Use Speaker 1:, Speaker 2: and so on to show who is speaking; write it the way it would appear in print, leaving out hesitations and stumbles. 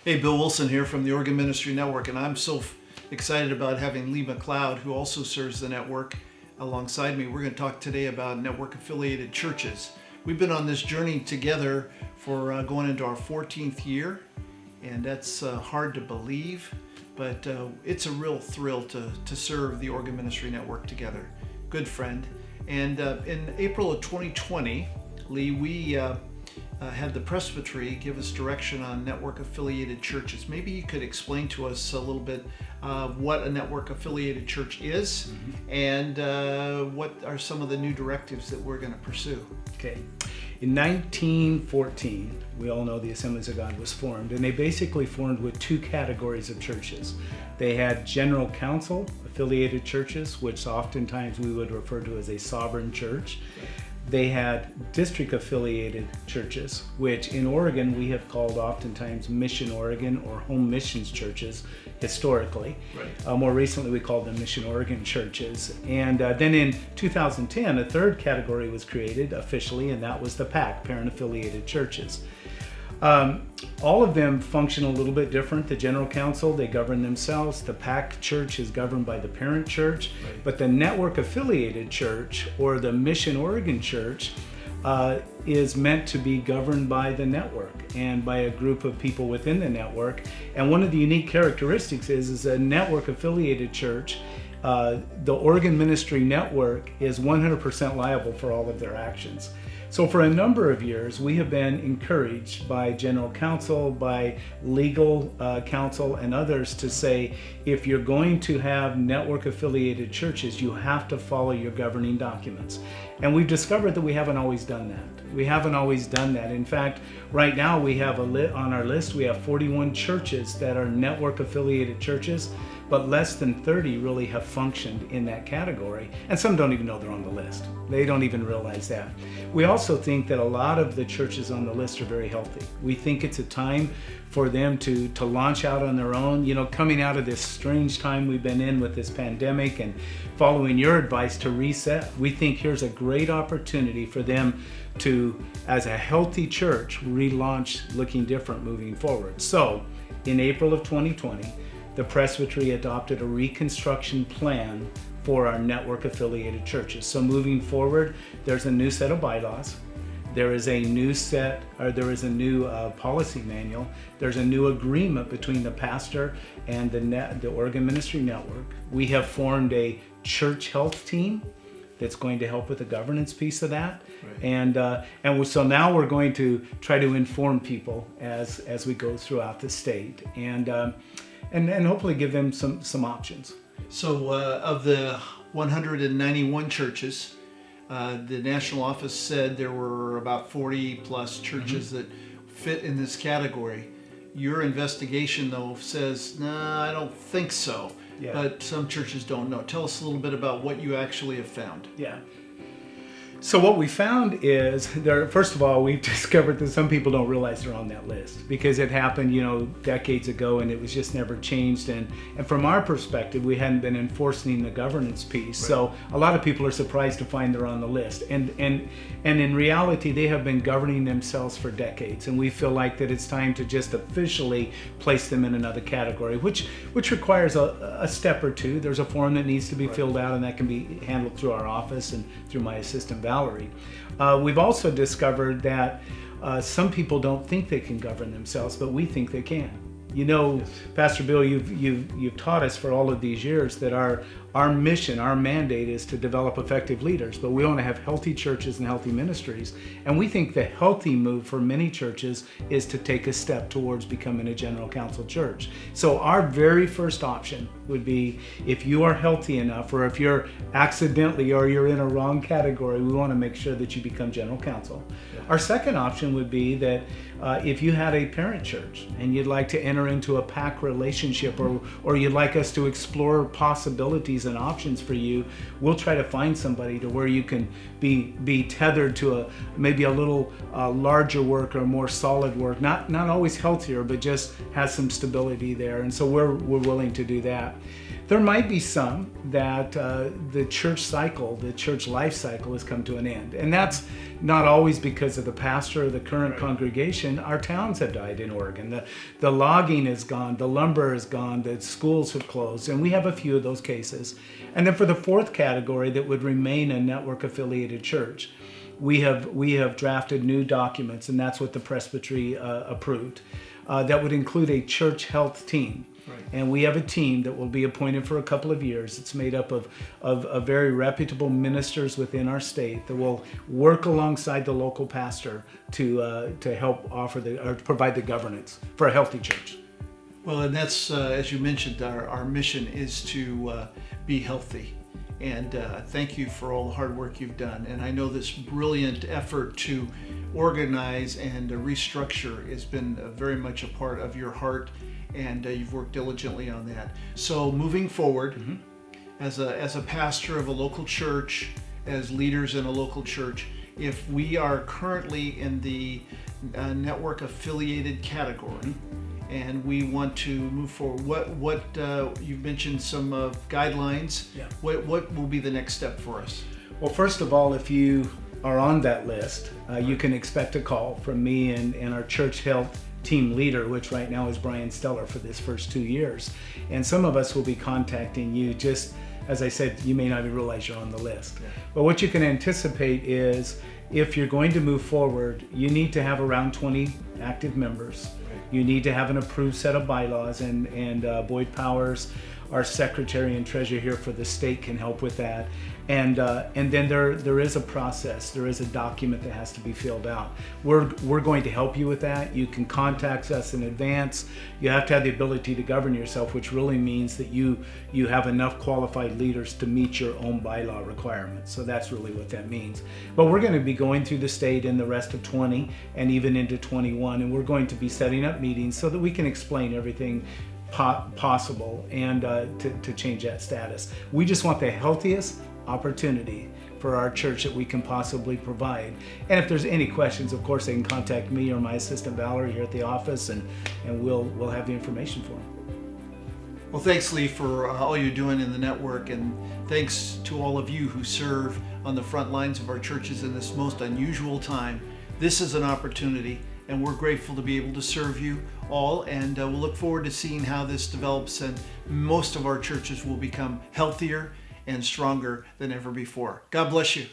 Speaker 1: Hey, Bill Wilson here from the Oregon Ministry Network, and I'm so excited about having Lee McCloud, who also serves the network, alongside me. We're going to talk today about network-affiliated churches. We've been on this journey together for going into our 14th year, and that's hard to believe, but it's a real thrill to serve the Oregon Ministry Network together. Good friend. And in April of 2020, Lee, we had the presbytery give us direction on network-affiliated churches. Maybe you could explain to us a little bit what a network-affiliated church is, and what are some of the new directives that we're going to pursue.
Speaker 2: Okay. In 1914, we all know the Assemblies of God was formed, and they basically formed with two categories of churches. They had general council affiliated churches, which oftentimes we would refer to as a sovereign church. They had district affiliated churches, which in Oregon we have called oftentimes Mission Oregon or home missions churches historically. Right. More recently we called them Mission Oregon churches. And then in 2010 a third category was created officially, and that was the PAC, parent affiliated churches. All of them function a little bit different. The General Council, they govern themselves. The PAC church is governed by the parent church. Right. But the network affiliated church or the Mission Oregon church is meant to be governed by the network and by a group of people within the network. And one of the unique characteristics is a network affiliated church. The Oregon Ministry Network is 100% liable for all of their actions. So for a number of years, we have been encouraged by General Counsel, by legal counsel, and others to say, if you're going to have network-affiliated churches, you have to follow your governing documents. And we've discovered that we haven't always done that. We haven't always done that. In fact, right now we have on our list, we have 41 churches that are network-affiliated churches, but less than 30 really have functioned in that category. And some don't even know they're on the list. They don't even realize that. We also think that a lot of the churches on the list are very healthy. We think it's a time for them to launch out on their own. You know, coming out of this strange time we've been in with this pandemic and following your advice to reset, we think here's a great opportunity for them to, as a healthy church, relaunch looking different moving forward. So in April of 2020, the presbytery adopted a reconstruction plan for our network affiliated churches. So moving forward, there's a new set of bylaws. There is a new policy manual. There's a new agreement between the pastor and the Oregon Ministry Network. We have formed a church health team that's going to help with the governance piece of that. Right. So now we're going to try to inform people as we go throughout the state and hopefully give them some options.
Speaker 1: So of the 191 churches, the national office said there were about 40 plus churches that fit in this category. Your investigation, though, says, nah, I don't think so. Yeah. But some churches don't know. Tell us a little bit about what you actually have found.
Speaker 2: Yeah. So what we found is, first of all, we've discovered that some people don't realize they're on that list because it happened, decades ago, and it was just never changed. And from our perspective, we hadn't been enforcing the governance piece. Right. So a lot of people are surprised to find they're on the list. And in reality, they have been governing themselves for decades. And we feel like that it's time to just officially place them in another category, which requires a step or two. There's a form that needs to be filled out, and that can be handled through our office and through my assistant Valerie. We've also discovered that some people don't think they can govern themselves, but we think they can. Yes. Pastor Bill, you've taught us for all of these years that our mission, our mandate is to develop effective leaders, but we want to have healthy churches and healthy ministries. And we think the healthy move for many churches is to take a step towards becoming a general council church. So our very first option would be, if you are healthy enough, or if you're accidentally or you're in a wrong category, we want to make sure that you become general counsel. Yeah. Our second option would be that if you had a parent church and you'd like to enter into a PAC relationship, or you'd like us to explore possibilities and options for you, we'll try to find somebody to where you can be tethered to maybe a little larger work or more solid work, not always healthier, but just has some stability there. And so we're willing to do that. There might be some that the church cycle, the church life cycle has come to an end. And that's not always because of the pastor or the current congregation. Our towns have died in Oregon. The logging is gone, the lumber is gone, the schools have closed, and we have a few of those cases. And then for the fourth category that would remain a network affiliated church, we have drafted new documents, and that's what the presbytery approved. That would include a church health team. Right. And we have a team that will be appointed for a couple of years. It's made up of very reputable ministers within our state that will work alongside the local pastor to help provide the governance for a healthy church.
Speaker 1: Well, and that's, as you mentioned, our mission is to be healthy. And thank you for all the hard work you've done. And I know this brilliant effort to organize and restructure has been very much a part of your heart, and you've worked diligently on that. So moving forward, as a pastor of a local church, as leaders in a local church, if we are currently in the network affiliated category, and we want to move forward, what you've mentioned some guidelines. Yeah. What will be the next step for us?
Speaker 2: Well, first of all, if you are on that list, you can expect a call from me and our church health team leader, which right now is Brian Steller for this first 2 years. And some of us will be contacting you. Just as I said, you may not even realize you're on the list. Yeah. But what you can anticipate is, if you're going to move forward, you need to have around 20 active members. You need to have an approved set of bylaws, and Boyd Powers, our secretary and treasurer here for the state, can help with that. And then there is a process. There is a document that has to be filled out. We're going to help you with that. You can contact us in advance. You have to have the ability to govern yourself, which really means that you have enough qualified leaders to meet your own bylaw requirements. So that's really what that means. But we're going to be going through the state in the rest of 20 and even into 21, and we're going to be setting up meetings so that we can explain everything possible and to change that status. We just want the healthiest opportunity for our church that we can possibly provide. And if there's any questions, of course, they can contact me or my assistant Valerie here at the office, and we'll have the information for them.
Speaker 1: Well, thanks, Lee, for all you're doing in the network, and thanks to all of you who serve on the front lines of our churches in this most unusual time. This is an opportunity, and we're grateful to be able to serve you all, and we'll look forward to seeing how this develops, and most of our churches will become healthier and stronger than ever before. God bless you.